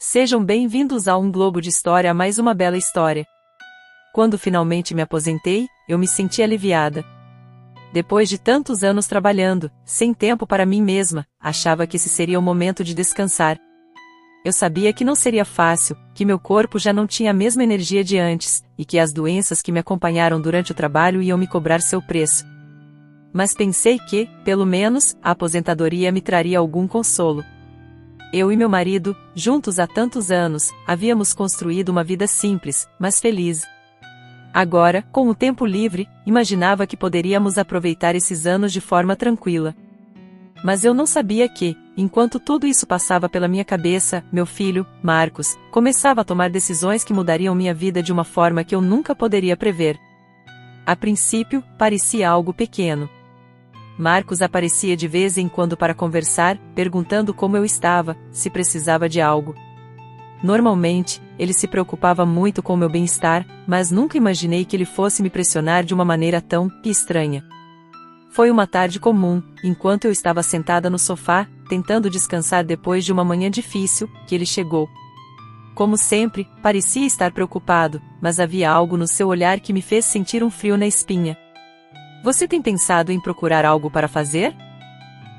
Sejam bem-vindos a Um Globo de História, mais uma bela história. Quando finalmente me aposentei, eu me senti aliviada. Depois de tantos anos trabalhando, sem tempo para mim mesma, achava que esse seria o momento de descansar. Eu sabia que não seria fácil, que meu corpo já não tinha a mesma energia de antes, e que as doenças que me acompanharam durante o trabalho iam me cobrar seu preço. Mas pensei que, pelo menos, a aposentadoria me traria algum consolo. Eu e meu marido, juntos há tantos anos, havíamos construído uma vida simples, mas feliz. Agora, com o tempo livre, imaginava que poderíamos aproveitar esses anos de forma tranquila. Mas eu não sabia que, enquanto tudo isso passava pela minha cabeça, meu filho, Marcos, começava a tomar decisões que mudariam minha vida de uma forma que eu nunca poderia prever. A princípio, parecia algo pequeno. Marcos aparecia de vez em quando para conversar, perguntando como eu estava, se precisava de algo. Normalmente, ele se preocupava muito com meu bem-estar, mas nunca imaginei que ele fosse me pressionar de uma maneira tão estranha. Foi uma tarde comum, enquanto eu estava sentada no sofá, tentando descansar depois de uma manhã difícil, que ele chegou. Como sempre, parecia estar preocupado, mas havia algo no seu olhar que me fez sentir um frio na espinha. Você tem pensado em procurar algo para fazer?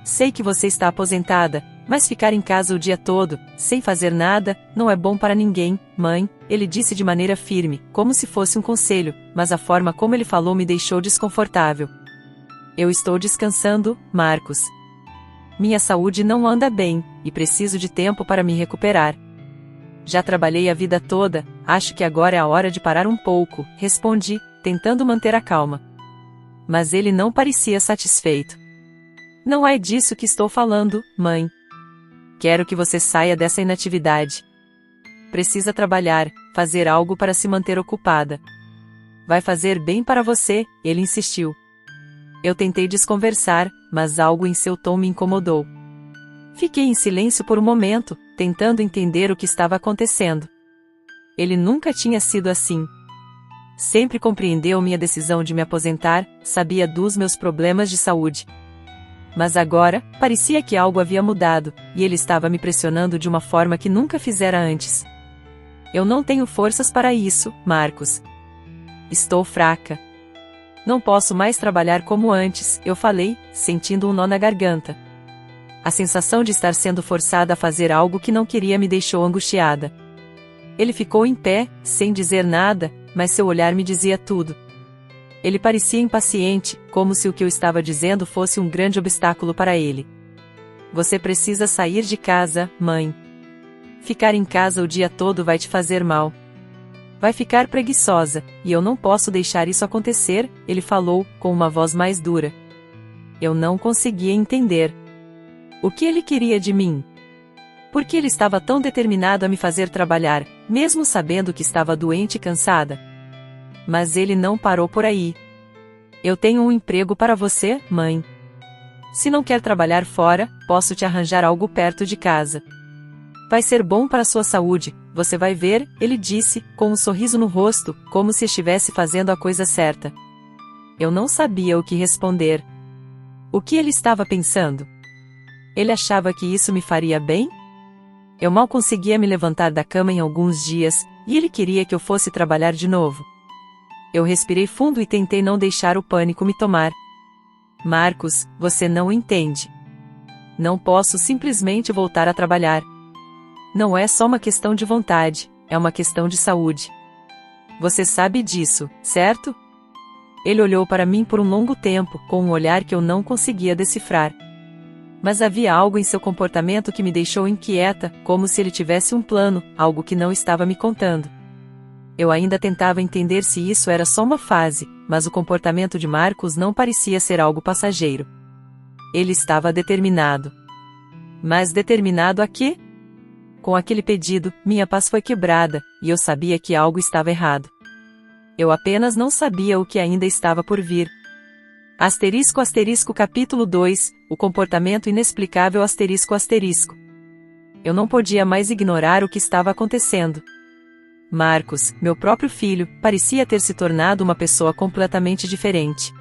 Sei que você está aposentada, mas ficar em casa o dia todo, sem fazer nada, não é bom para ninguém, mãe, ele disse de maneira firme, como se fosse um conselho, mas a forma como ele falou me deixou desconfortável. Eu estou descansando, Marcos. Minha saúde não anda bem, e preciso de tempo para me recuperar. Já trabalhei a vida toda, acho que agora é a hora de parar um pouco, respondi, tentando manter a calma. Mas ele não parecia satisfeito. Não é disso que estou falando, mãe. Quero que você saia dessa inatividade. Precisa trabalhar, fazer algo para se manter ocupada. Vai fazer bem para você, ele insistiu. Eu tentei desconversar, mas algo em seu tom me incomodou. Fiquei em silêncio por um momento, tentando entender o que estava acontecendo. Ele nunca tinha sido assim. Sempre compreendeu minha decisão de me aposentar, sabia dos meus problemas de saúde. Mas agora, parecia que algo havia mudado, e ele estava me pressionando de uma forma que nunca fizera antes. Eu não tenho forças para isso, Marcos. Estou fraca. Não posso mais trabalhar como antes, eu falei, sentindo um nó na garganta. A sensação de estar sendo forçada a fazer algo que não queria me deixou angustiada. Ele ficou em pé, sem dizer nada, mas seu olhar me dizia tudo. Ele parecia impaciente, como se o que eu estava dizendo fosse um grande obstáculo para ele. Você precisa sair de casa, mãe. Ficar em casa o dia todo vai te fazer mal. Vai ficar preguiçosa, e eu não posso deixar isso acontecer, ele falou, com uma voz mais dura. Eu não conseguia entender. O que ele queria de mim? Por que ele estava tão determinado a me fazer trabalhar, mesmo sabendo que estava doente e cansada? Mas ele não parou por aí. Eu tenho um emprego para você, mãe. Se não quer trabalhar fora, posso te arranjar algo perto de casa. Vai ser bom para sua saúde, você vai ver, ele disse, com um sorriso no rosto, como se estivesse fazendo a coisa certa. Eu não sabia o que responder. O que ele estava pensando? Ele achava que isso me faria bem? Eu mal conseguia me levantar da cama em alguns dias, e ele queria que eu fosse trabalhar de novo. Eu respirei fundo e tentei não deixar o pânico me tomar. Marcos, você não entende. Não posso simplesmente voltar a trabalhar. Não é só uma questão de vontade, é uma questão de saúde. Você sabe disso, certo? Ele olhou para mim por um longo tempo, com um olhar que eu não conseguia decifrar. Mas havia algo em seu comportamento que me deixou inquieta, como se ele tivesse um plano, algo que não estava me contando. Eu ainda tentava entender se isso era só uma fase, mas o comportamento de Marcos não parecia ser algo passageiro. Ele estava determinado. Mas determinado a quê? Com aquele pedido, minha paz foi quebrada, e eu sabia que algo estava errado. Eu apenas não sabia o que ainda estava por vir. Asterisco asterisco capítulo 2, o comportamento inexplicável asterisco asterisco. Eu não podia mais ignorar o que estava acontecendo. Marcos, meu próprio filho, parecia ter se tornado uma pessoa completamente diferente.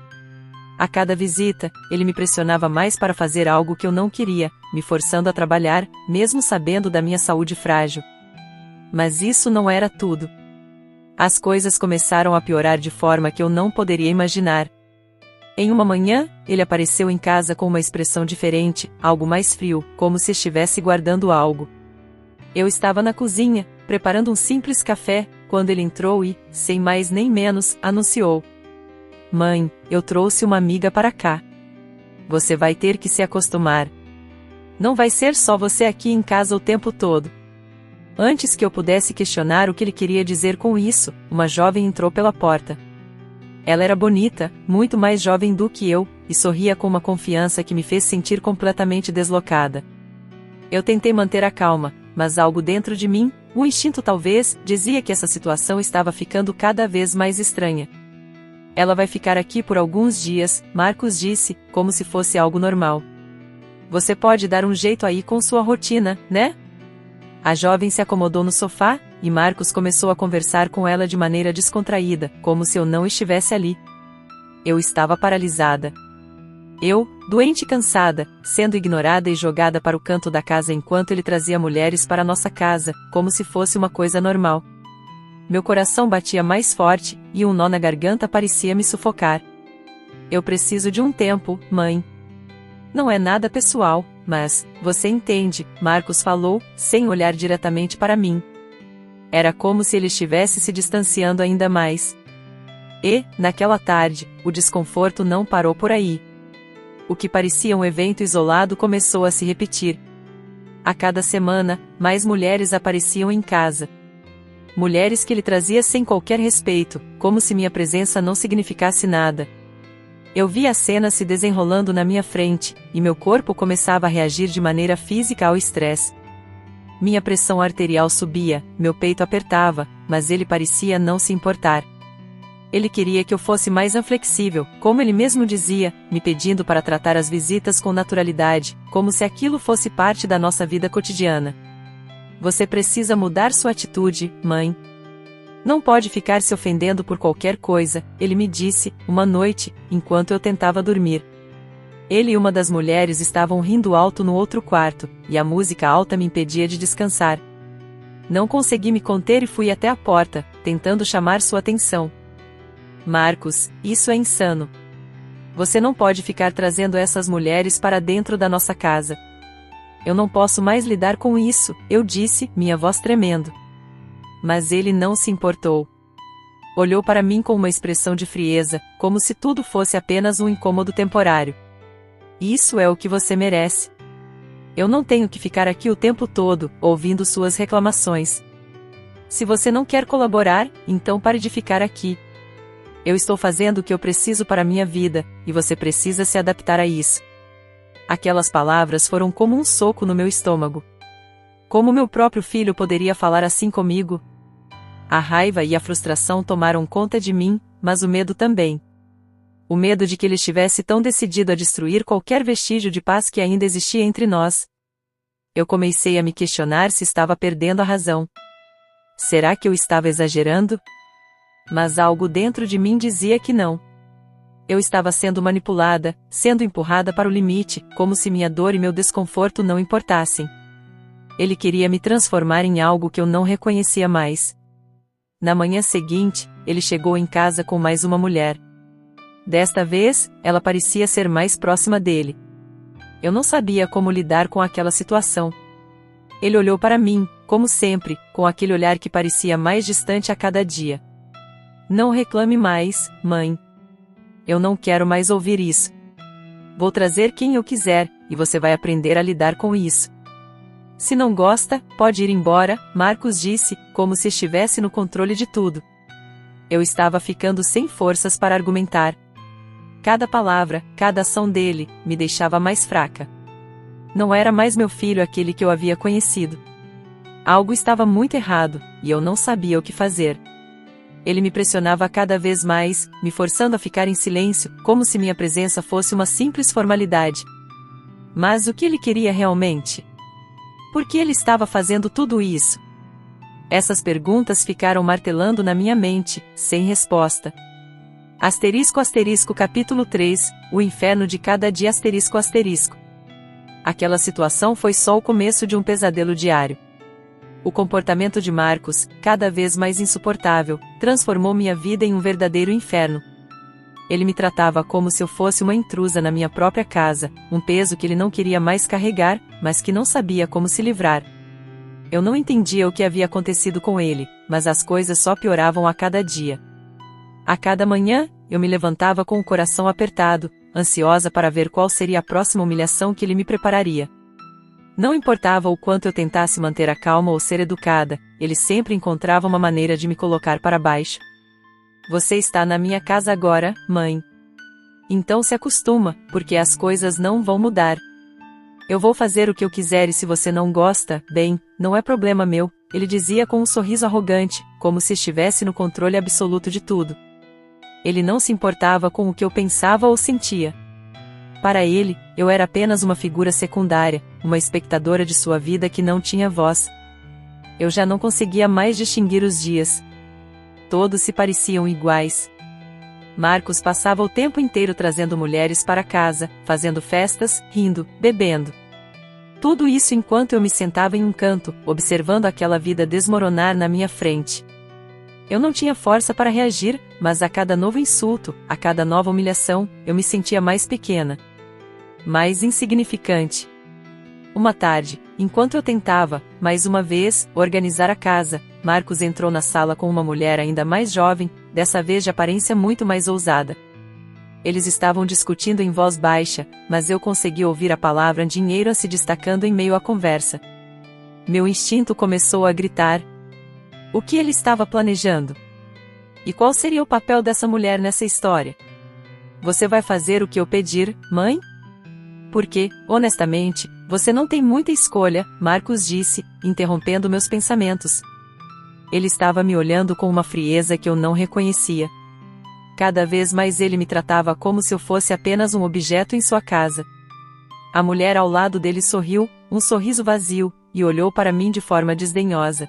A cada visita, ele me pressionava mais para fazer algo que eu não queria, me forçando a trabalhar, mesmo sabendo da minha saúde frágil. Mas isso não era tudo. As coisas começaram a piorar de forma que eu não poderia imaginar. Em uma manhã, ele apareceu em casa com uma expressão diferente, algo mais frio, como se estivesse guardando algo. Eu estava na cozinha, preparando um simples café, quando ele entrou e, sem mais nem menos, anunciou: "Mãe, eu trouxe uma amiga para cá. Você vai ter que se acostumar. Não vai ser só você aqui em casa o tempo todo." Antes que eu pudesse questionar o que ele queria dizer com isso, uma jovem entrou pela porta. Ela era bonita, muito mais jovem do que eu, e sorria com uma confiança que me fez sentir completamente deslocada. Eu tentei manter a calma, mas algo dentro de mim, um instinto talvez, dizia que essa situação estava ficando cada vez mais estranha. "Ela vai ficar aqui por alguns dias", Marcos disse, como se fosse algo normal. "Você pode dar um jeito aí com sua rotina, né?" A jovem se acomodou no sofá, e Marcos começou a conversar com ela de maneira descontraída, como se eu não estivesse ali. Eu estava paralisada. Eu, doente e cansada, sendo ignorada e jogada para o canto da casa enquanto ele trazia mulheres para nossa casa, como se fosse uma coisa normal. Meu coração batia mais forte, e um nó na garganta parecia me sufocar. "Eu preciso de um tempo, mãe. Não é nada pessoal, mas, você entende", Marcos falou, sem olhar diretamente para mim. Era como se ele estivesse se distanciando ainda mais. E, naquela tarde, o desconforto não parou por aí. O que parecia um evento isolado começou a se repetir. A cada semana, mais mulheres apareciam em casa. Mulheres que ele trazia sem qualquer respeito, como se minha presença não significasse nada. Eu via a cena se desenrolando na minha frente, e meu corpo começava a reagir de maneira física ao estresse. Minha pressão arterial subia, meu peito apertava, mas ele parecia não se importar. Ele queria que eu fosse mais inflexível, como ele mesmo dizia, me pedindo para tratar as visitas com naturalidade, como se aquilo fosse parte da nossa vida cotidiana. "Você precisa mudar sua atitude, mãe. Não pode ficar se ofendendo por qualquer coisa", ele me disse, uma noite, enquanto eu tentava dormir. Ele e uma das mulheres estavam rindo alto no outro quarto, e a música alta me impedia de descansar. Não consegui me conter e fui até a porta, tentando chamar sua atenção. "Marcos, isso é insano. Você não pode ficar trazendo essas mulheres para dentro da nossa casa." "Eu não posso mais lidar com isso", eu disse, minha voz tremendo. Mas ele não se importou. Olhou para mim com uma expressão de frieza, como se tudo fosse apenas um incômodo temporário. "Isso é o que você merece. Eu não tenho que ficar aqui o tempo todo, ouvindo suas reclamações. Se você não quer colaborar, então pare de ficar aqui. Eu estou fazendo o que eu preciso para a minha vida, e você precisa se adaptar a isso." Aquelas palavras foram como um soco no meu estômago. Como meu próprio filho poderia falar assim comigo? A raiva e a frustração tomaram conta de mim, mas o medo também. O medo de que ele estivesse tão decidido a destruir qualquer vestígio de paz que ainda existia entre nós. Eu comecei a me questionar se estava perdendo a razão. Será que eu estava exagerando? Mas algo dentro de mim dizia que não. Eu estava sendo manipulada, sendo empurrada para o limite, como se minha dor e meu desconforto não importassem. Ele queria me transformar em algo que eu não reconhecia mais. Na manhã seguinte, ele chegou em casa com mais uma mulher. Desta vez, ela parecia ser mais próxima dele. Eu não sabia como lidar com aquela situação. Ele olhou para mim, como sempre, com aquele olhar que parecia mais distante a cada dia. "Não reclame mais, mãe. Eu não quero mais ouvir isso. Vou trazer quem eu quiser, e você vai aprender a lidar com isso. Se não gosta, pode ir embora", Marcos disse, como se estivesse no controle de tudo. Eu estava ficando sem forças para argumentar. Cada palavra, cada ação dele, me deixava mais fraca. Não era mais meu filho aquele que eu havia conhecido. Algo estava muito errado, e eu não sabia o que fazer. Ele me pressionava cada vez mais, me forçando a ficar em silêncio, como se minha presença fosse uma simples formalidade. Mas o que ele queria realmente? Por que ele estava fazendo tudo isso? Essas perguntas ficaram martelando na minha mente, sem resposta. Capítulo 3, O inferno de cada dia Aquela situação foi só o começo de um pesadelo diário. O comportamento de Marcos, cada vez mais insuportável, transformou minha vida em um verdadeiro inferno. Ele me tratava como se eu fosse uma intrusa na minha própria casa, um peso que ele não queria mais carregar, mas que não sabia como se livrar. Eu não entendia o que havia acontecido com ele, mas as coisas só pioravam a cada dia. A cada manhã, eu me levantava com o coração apertado, ansiosa para ver qual seria a próxima humilhação que ele me prepararia. Não importava o quanto eu tentasse manter a calma ou ser educada, ele sempre encontrava uma maneira de me colocar para baixo. Você está na minha casa agora, mãe. Então se acostuma, porque as coisas não vão mudar. Eu vou fazer o que eu quiser e se você não gosta, bem, não é problema meu, ele dizia com um sorriso arrogante, como se estivesse no controle absoluto de tudo. Ele não se importava com o que eu pensava ou sentia. Para ele, eu era apenas uma figura secundária, uma espectadora de sua vida que não tinha voz. Eu já não conseguia mais distinguir os dias. Todos se pareciam iguais. Marcos passava o tempo inteiro trazendo mulheres para casa, fazendo festas, rindo, bebendo. Tudo isso enquanto eu me sentava em um canto, observando aquela vida desmoronar na minha frente. Eu não tinha força para reagir, mas a cada novo insulto, a cada nova humilhação, eu me sentia mais pequena. Mais insignificante. Uma tarde, enquanto eu tentava, mais uma vez, organizar a casa, Marcos entrou na sala com uma mulher ainda mais jovem, dessa vez de aparência muito mais ousada. Eles estavam discutindo em voz baixa, mas eu consegui ouvir a palavra dinheiro se destacando em meio à conversa. Meu instinto começou a gritar. O que ele estava planejando? E qual seria o papel dessa mulher nessa história? Você vai fazer o que eu pedir, mãe? Porque, honestamente, você não tem muita escolha, Marcos disse, interrompendo meus pensamentos. Ele estava me olhando com uma frieza que eu não reconhecia. Cada vez mais ele me tratava como se eu fosse apenas um objeto em sua casa. A mulher ao lado dele sorriu, um sorriso vazio, e olhou para mim de forma desdenhosa.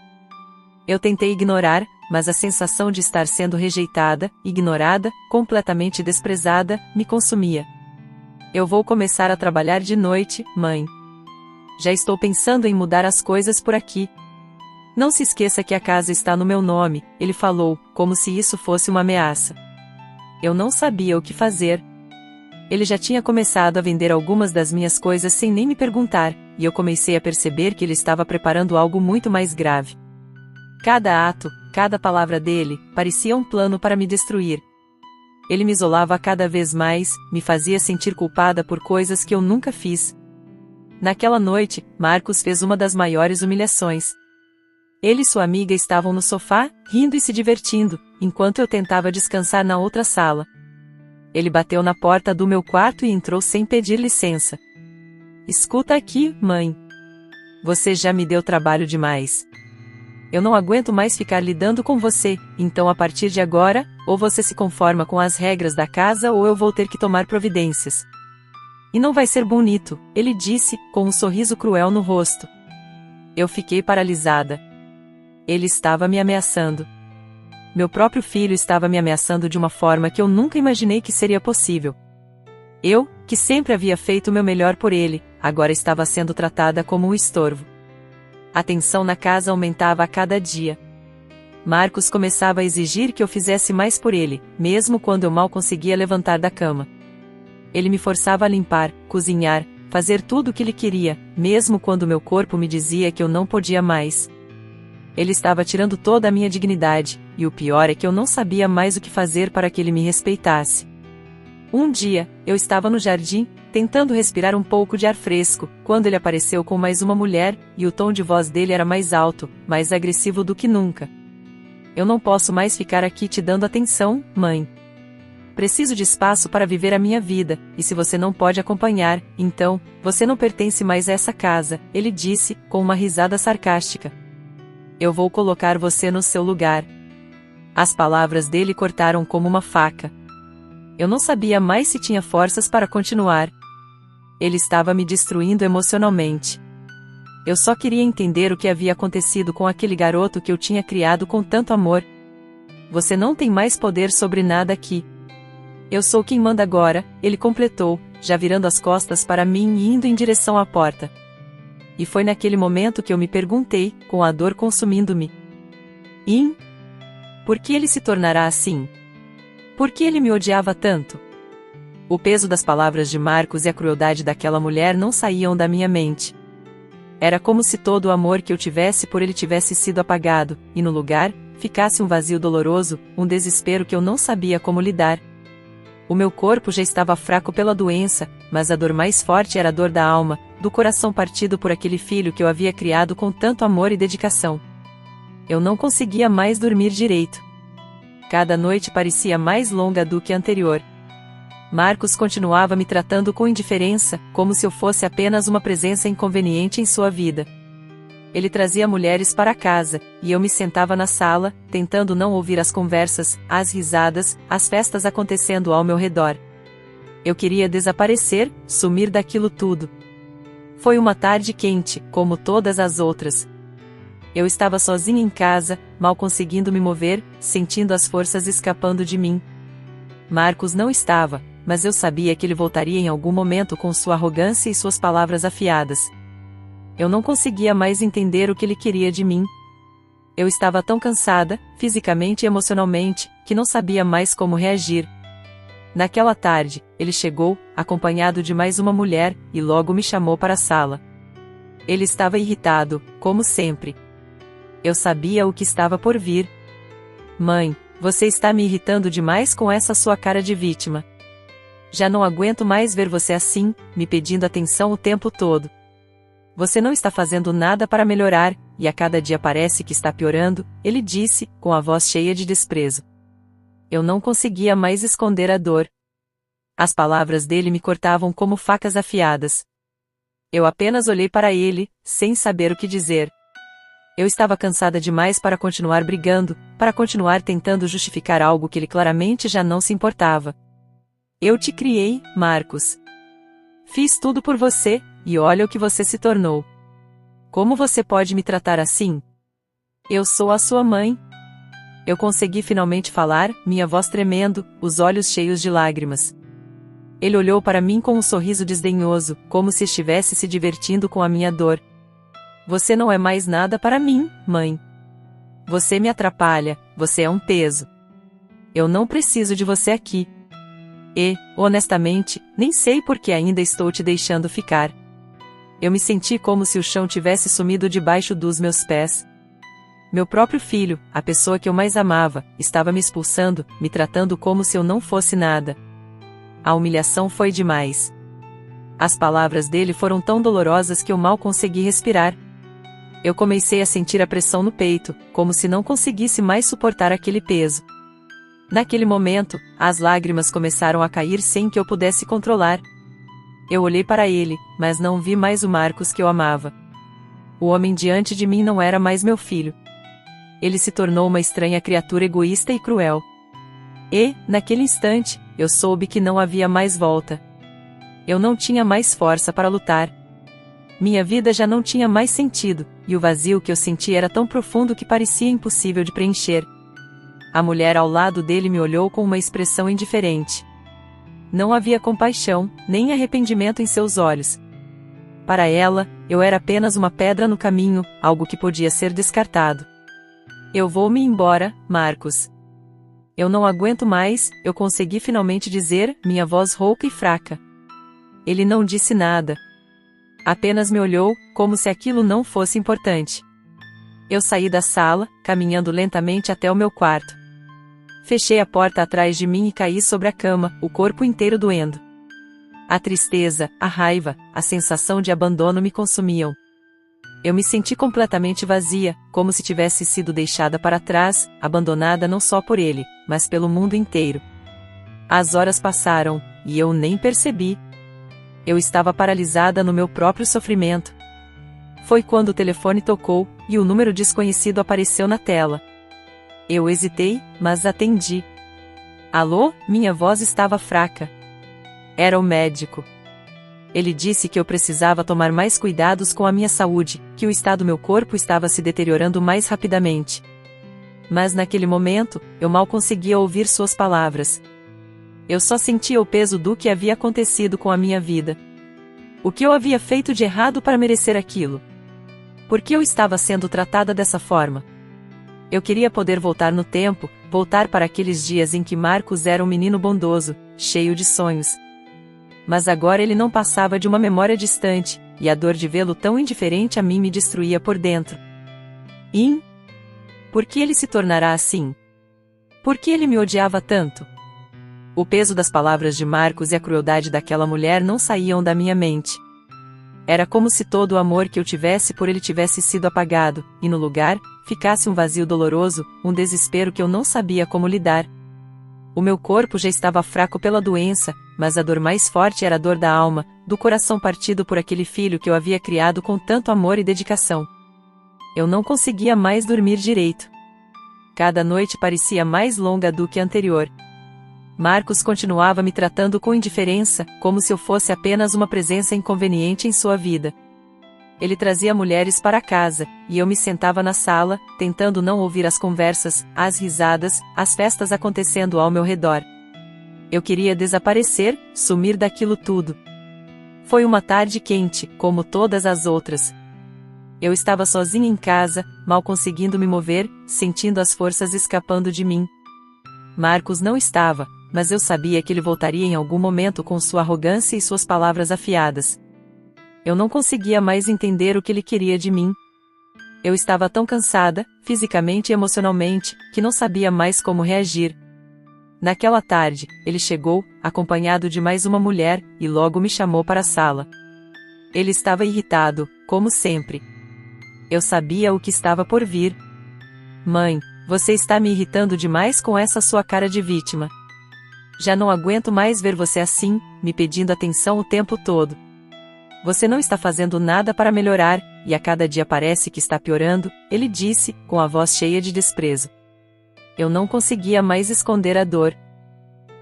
Eu tentei ignorar, mas a sensação de estar sendo rejeitada, ignorada, completamente desprezada, me consumia. Eu vou começar a trabalhar de noite, mãe. Já estou pensando em mudar as coisas por aqui. Não se esqueça que a casa está no meu nome, ele falou, como se isso fosse uma ameaça. Eu não sabia o que fazer. Ele já tinha começado a vender algumas das minhas coisas sem nem me perguntar, e eu comecei a perceber que ele estava preparando algo muito mais grave. Cada ato, cada palavra dele, parecia um plano para me destruir. Ele me isolava cada vez mais, me fazia sentir culpada por coisas que eu nunca fiz. Naquela noite, Marcos fez uma das maiores humilhações. Ele e sua amiga estavam no sofá, rindo e se divertindo, enquanto eu tentava descansar na outra sala. Ele bateu na porta do meu quarto e entrou sem pedir licença. Escuta aqui, mãe. Você já me deu trabalho demais. Eu não aguento mais ficar lidando com você, então a partir de agora, ou você se conforma com as regras da casa ou eu vou ter que tomar providências. E não vai ser bonito, ele disse, com um sorriso cruel no rosto. Eu fiquei paralisada. Ele estava me ameaçando. Meu próprio filho estava me ameaçando de uma forma que eu nunca imaginei que seria possível. Eu, que sempre havia feito o meu melhor por ele, agora estava sendo tratada como um estorvo. A tensão na casa aumentava a cada dia. Marcos começava a exigir que eu fizesse mais por ele, mesmo quando eu mal conseguia levantar da cama. Ele me forçava a limpar, cozinhar, fazer tudo o que ele queria, mesmo quando meu corpo me dizia que eu não podia mais. Ele estava tirando toda a minha dignidade, e o pior é que eu não sabia mais o que fazer para que ele me respeitasse. Um dia, eu estava no jardim, tentando respirar um pouco de ar fresco, quando ele apareceu com mais uma mulher, e o tom de voz dele era mais alto, mais agressivo do que nunca. Eu não posso mais ficar aqui te dando atenção, mãe. Preciso de espaço para viver a minha vida, e se você não pode acompanhar, então, você não pertence mais a essa casa, ele disse, com uma risada sarcástica. Eu vou colocar você no seu lugar. As palavras dele cortaram como uma faca. Eu não sabia mais se tinha forças para continuar. Ele estava me destruindo emocionalmente. Eu só queria entender o que havia acontecido com aquele garoto que eu tinha criado com tanto amor. Você não tem mais poder sobre nada aqui. Eu sou quem manda agora, ele completou, já virando as costas para mim e indo em direção à porta. E foi naquele momento que eu me perguntei, com a dor consumindo-me: por que ele se tornará assim? Por que ele me odiava tanto? O peso das palavras de Marcos e a crueldade daquela mulher não saíam da minha mente. Era como se todo o amor que eu tivesse por ele tivesse sido apagado, e no lugar, ficasse um vazio doloroso, um desespero que eu não sabia como lidar. O meu corpo já estava fraco pela doença, mas a dor mais forte era a dor da alma, do coração partido por aquele filho que eu havia criado com tanto amor e dedicação. Eu não conseguia mais dormir direito. Cada noite parecia mais longa do que a anterior. Marcos continuava me tratando com indiferença, como se eu fosse apenas uma presença inconveniente em sua vida. Ele trazia mulheres para casa, e eu me sentava na sala, tentando não ouvir as conversas, as risadas, as festas acontecendo ao meu redor. Eu queria desaparecer, sumir daquilo tudo. Foi uma tarde quente, como todas as outras. Eu estava sozinha em casa, mal conseguindo me mover, sentindo as forças escapando de mim. Marcos não estava, mas eu sabia que ele voltaria em algum momento com sua arrogância e suas palavras afiadas. Eu não conseguia mais entender o que ele queria de mim. Eu estava tão cansada, fisicamente e emocionalmente, que não sabia mais como reagir. Naquela tarde, ele chegou, acompanhado de mais uma mulher, e logo me chamou para a sala. Ele estava irritado, como sempre. Eu sabia o que estava por vir. Mãe, você está me irritando demais com essa sua cara de vítima. Já não aguento mais ver você assim, me pedindo atenção o tempo todo. Você não está fazendo nada para melhorar, e a cada dia parece que está piorando, ele disse, com a voz cheia de desprezo. Eu não conseguia mais esconder a dor. As palavras dele me cortavam como facas afiadas. Eu apenas olhei para ele, sem saber o que dizer. Eu estava cansada demais para continuar brigando, para continuar tentando justificar algo que ele claramente já não se importava. Eu te criei, Marcos. Fiz tudo por você, e olha o que você se tornou. Como você pode me tratar assim? Eu sou a sua mãe. Eu consegui finalmente falar, minha voz tremendo, os olhos cheios de lágrimas. Ele olhou para mim com um sorriso desdenhoso, como se estivesse se divertindo com a minha dor. Você não é mais nada para mim, mãe. Você me atrapalha, você é um peso. Eu não preciso de você aqui. E, honestamente, nem sei por que ainda estou te deixando ficar. Eu me senti como se o chão tivesse sumido debaixo dos meus pés. Meu próprio filho, a pessoa que eu mais amava, estava me expulsando, me tratando como se eu não fosse nada. A humilhação foi demais. As palavras dele foram tão dolorosas que eu mal consegui respirar. Eu comecei a sentir a pressão no peito, como se não conseguisse mais suportar aquele peso. Naquele momento, as lágrimas começaram a cair sem que eu pudesse controlar. Eu olhei para ele, mas não vi mais o Marcos que eu amava. O homem diante de mim não era mais meu filho. Ele se tornou uma estranha criatura egoísta e cruel. E, naquele instante, eu soube que não havia mais volta. Eu não tinha mais força para lutar. Minha vida já não tinha mais sentido, e o vazio que eu senti era tão profundo que parecia impossível de preencher. A mulher ao lado dele me olhou com uma expressão indiferente. Não havia compaixão, nem arrependimento em seus olhos. Para ela, eu era apenas uma pedra no caminho, algo que podia ser descartado. Eu vou-me embora, Marcos. Eu não aguento mais, eu consegui finalmente dizer, minha voz rouca e fraca. Ele não disse nada. Apenas me olhou, como se aquilo não fosse importante. Eu saí da sala, caminhando lentamente até o meu quarto. Fechei a porta atrás de mim e caí sobre a cama, o corpo inteiro doendo. A tristeza, a raiva, a sensação de abandono me consumiam. Eu me senti completamente vazia, como se tivesse sido deixada para trás, abandonada não só por ele, mas pelo mundo inteiro. As horas passaram, e eu nem percebi. Eu estava paralisada no meu próprio sofrimento. Foi quando o telefone tocou, e o número desconhecido apareceu na tela. Eu hesitei, mas atendi. Alô? Minha voz estava fraca. Era o médico. Ele disse que eu precisava tomar mais cuidados com a minha saúde, que o estado do meu corpo estava se deteriorando mais rapidamente. Mas naquele momento, eu mal conseguia ouvir suas palavras. Eu só sentia o peso do que havia acontecido com a minha vida. O que eu havia feito de errado para merecer aquilo? Por que eu estava sendo tratada dessa forma? Eu queria poder voltar no tempo, voltar para aqueles dias em que Marcos era um menino bondoso, cheio de sonhos. Mas agora ele não passava de uma memória distante, e a dor de vê-lo tão indiferente a mim me destruía por dentro. Por que ele se tornará assim? Por que ele me odiava tanto? O peso das palavras de Marcos e a crueldade daquela mulher não saíam da minha mente. Era como se todo o amor que eu tivesse por ele tivesse sido apagado, e no lugar, ficasse um vazio doloroso, um desespero que eu não sabia como lidar. O meu corpo já estava fraco pela doença, mas a dor mais forte era a dor da alma, do coração partido por aquele filho que eu havia criado com tanto amor e dedicação. Eu não conseguia mais dormir direito. Cada noite parecia mais longa do que a anterior. Marcos continuava me tratando com indiferença, como se eu fosse apenas uma presença inconveniente em sua vida. Ele trazia mulheres para casa, e eu me sentava na sala, tentando não ouvir as conversas, as risadas, as festas acontecendo ao meu redor. Eu queria desaparecer, sumir daquilo tudo. Foi uma tarde quente, como todas as outras. Eu estava sozinha em casa, mal conseguindo me mover, sentindo as forças escapando de mim. Marcos não estava, mas eu sabia que ele voltaria em algum momento com sua arrogância e suas palavras afiadas. Eu não conseguia mais entender o que ele queria de mim. Eu estava tão cansada, fisicamente e emocionalmente, que não sabia mais como reagir. Naquela tarde, ele chegou, acompanhado de mais uma mulher, e logo me chamou para a sala. Ele estava irritado, como sempre. Eu sabia o que estava por vir. Mãe, você está me irritando demais com essa sua cara de vítima. Já não aguento mais ver você assim, me pedindo atenção o tempo todo. Você não está fazendo nada para melhorar, e a cada dia parece que está piorando, ele disse, com a voz cheia de desprezo. Eu não conseguia mais esconder a dor.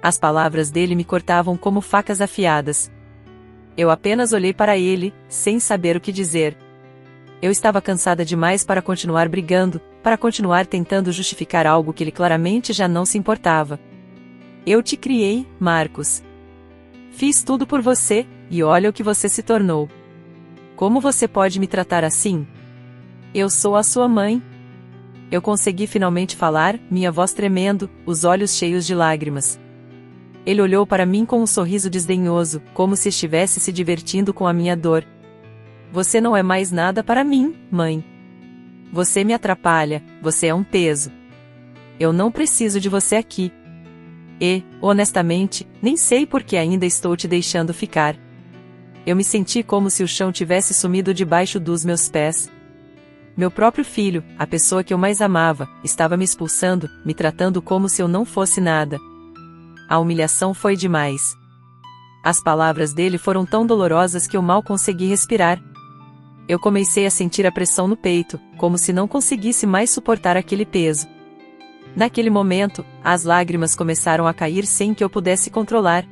As palavras dele me cortavam como facas afiadas. Eu apenas olhei para ele, sem saber o que dizer. Eu estava cansada demais para continuar brigando, para continuar tentando justificar algo que ele claramente já não se importava. Eu te criei, Marcos. Fiz tudo por você, e olha o que você se tornou. Como você pode me tratar assim? Eu sou a sua mãe. Eu consegui finalmente falar, minha voz tremendo, os olhos cheios de lágrimas. Ele olhou para mim com um sorriso desdenhoso, como se estivesse se divertindo com a minha dor. Você não é mais nada para mim, mãe. Você me atrapalha, você é um peso. Eu não preciso de você aqui. E, honestamente, nem sei por que ainda estou te deixando ficar. Eu me senti como se o chão tivesse sumido debaixo dos meus pés. Meu próprio filho, a pessoa que eu mais amava, estava me expulsando, me tratando como se eu não fosse nada. A humilhação foi demais. As palavras dele foram tão dolorosas que eu mal consegui respirar. Eu comecei a sentir a pressão no peito, como se não conseguisse mais suportar aquele peso. Naquele momento, as lágrimas começaram a cair sem que eu pudesse controlar.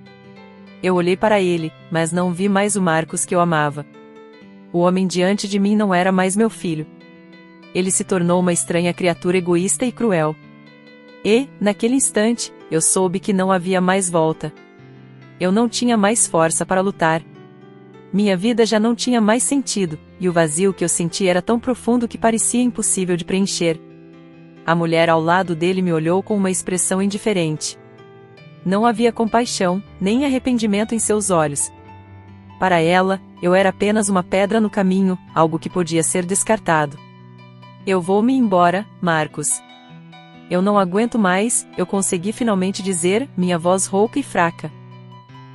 Eu olhei para ele, mas não vi mais o Marcos que eu amava. O homem diante de mim não era mais meu filho. Ele se tornou uma estranha criatura egoísta e cruel. E, naquele instante, eu soube que não havia mais volta. Eu não tinha mais força para lutar. Minha vida já não tinha mais sentido, e o vazio que eu senti era tão profundo que parecia impossível de preencher. A mulher ao lado dele me olhou com uma expressão indiferente. Não havia compaixão, nem arrependimento em seus olhos. Para ela, eu era apenas uma pedra no caminho, algo que podia ser descartado. Eu vou-me embora, Marcos. Eu não aguento mais, eu consegui finalmente dizer, minha voz rouca e fraca.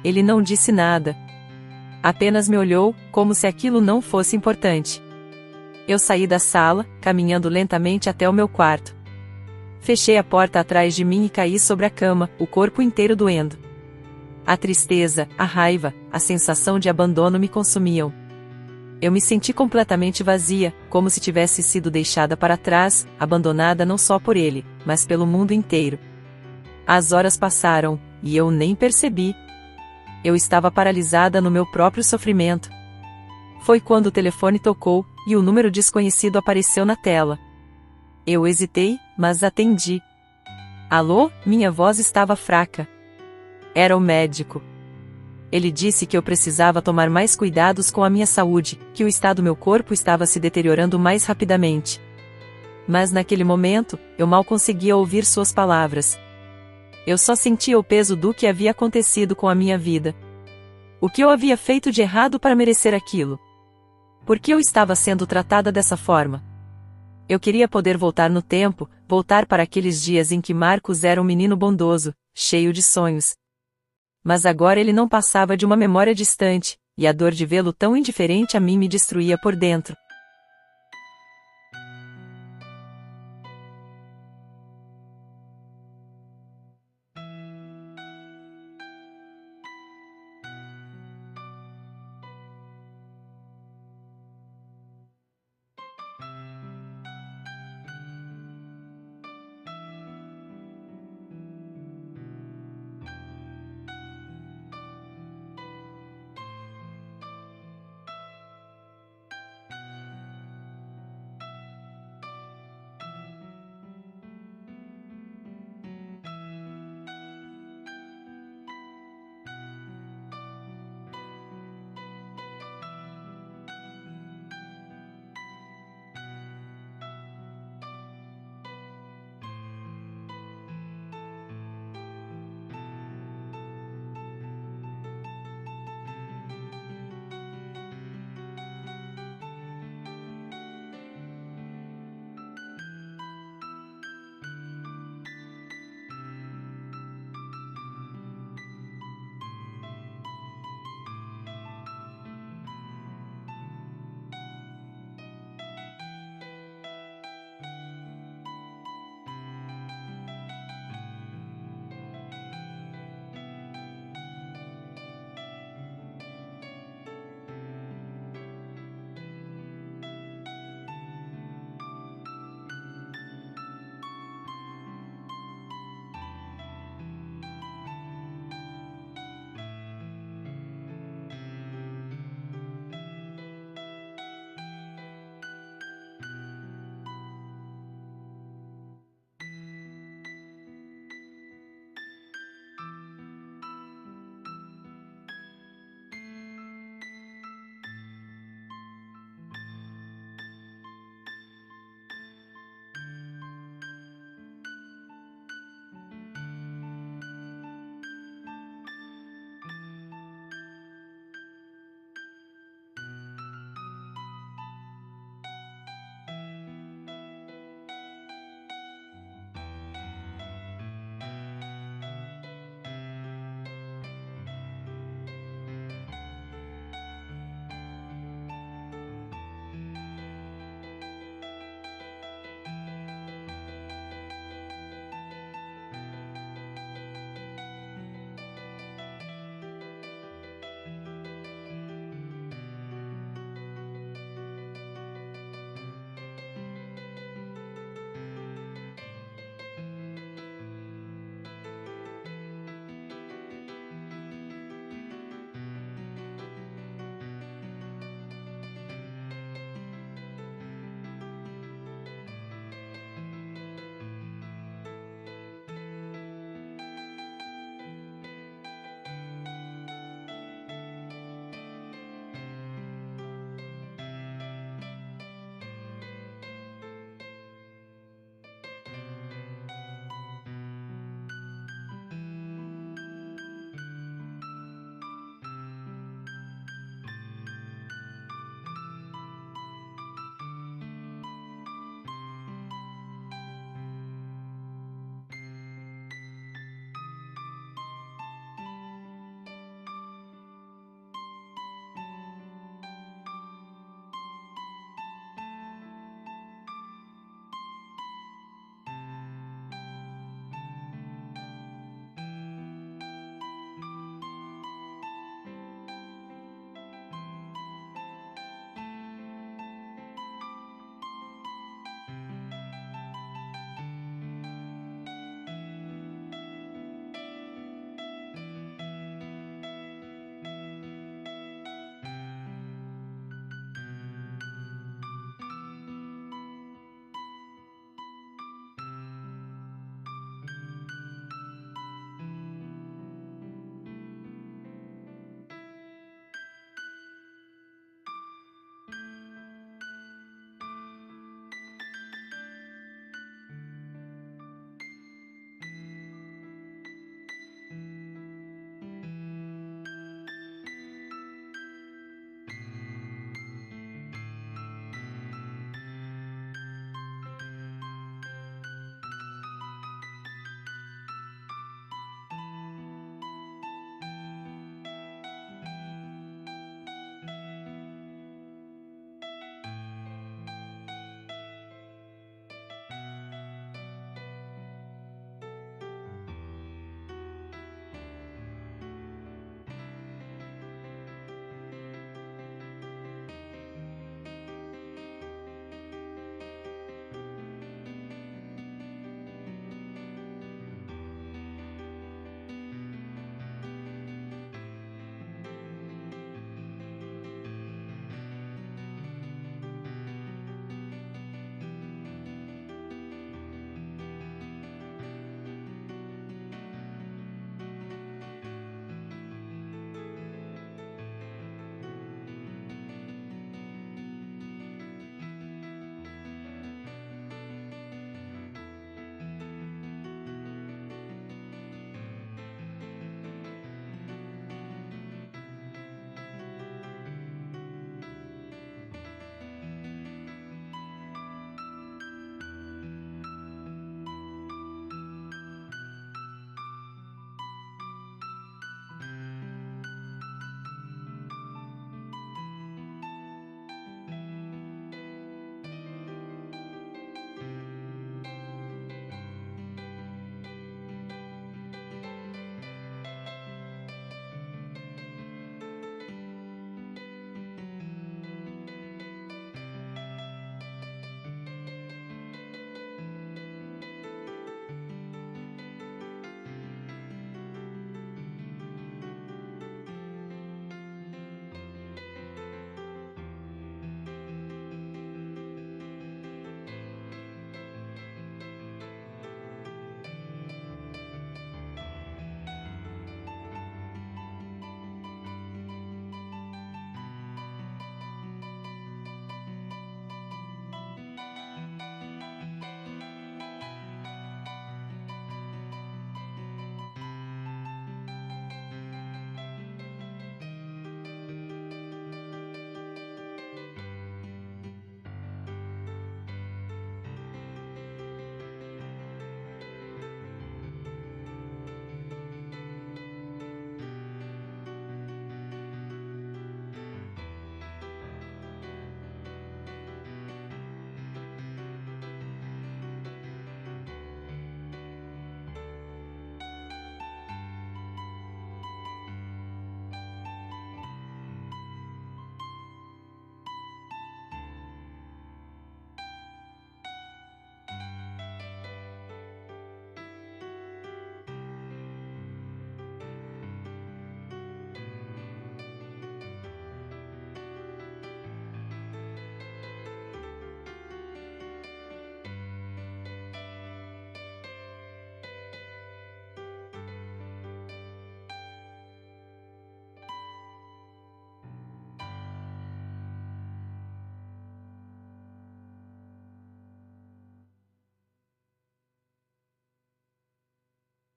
Ele não disse nada. Apenas me olhou, como se aquilo não fosse importante. Eu saí da sala, caminhando lentamente até o meu quarto. Fechei a porta atrás de mim e caí sobre a cama, o corpo inteiro doendo. A tristeza, a raiva, a sensação de abandono me consumiam. Eu me senti completamente vazia, como se tivesse sido deixada para trás, abandonada não só por ele, mas pelo mundo inteiro. As horas passaram, e eu nem percebi. Eu estava paralisada no meu próprio sofrimento. Foi quando o telefone tocou, e o número desconhecido apareceu na tela. Eu hesitei, mas atendi. Alô? Minha voz estava fraca. Era o médico. Ele disse que eu precisava tomar mais cuidados com a minha saúde, que o estado do meu corpo estava se deteriorando mais rapidamente. Mas naquele momento, eu mal conseguia ouvir suas palavras. Eu só sentia o peso do que havia acontecido com a minha vida. O que eu havia feito de errado para merecer aquilo? Por que eu estava sendo tratada dessa forma? Eu queria poder voltar no tempo, voltar para aqueles dias em que Marcos era um menino bondoso, cheio de sonhos. Mas agora ele não passava de uma memória distante, e a dor de vê-lo tão indiferente a mim me destruía por dentro.